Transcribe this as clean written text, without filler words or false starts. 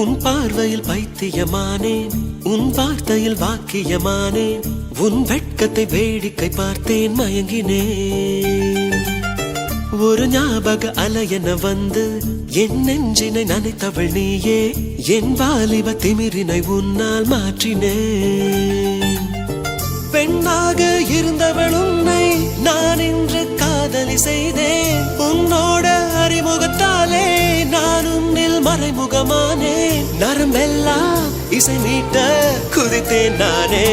உன் பார்வையில் பைத்தியமானேன், உன் வார்த்தையில் வாக்கியமானேன், உன் வெட்கத்தை வேடிக்கை பார்த்தேன் மயங்கினேன். ஒரு ஞாபக அலையென வந்து என் நெஞ்சினை நனைத்தவள் நீயே, என் வாலிப திமிரினை உன்னால் மாற்றினேன். பெண்ணாக இருந்தவள் உன்னை நான் இன்று காதலி செய்தேன். உன்னோட அறிமுகத்தாலே நான் உன்னில் மறைமுகமானேன். நரம்பெல்லாம் இசை மீட்ட குதித்தேன் நானே.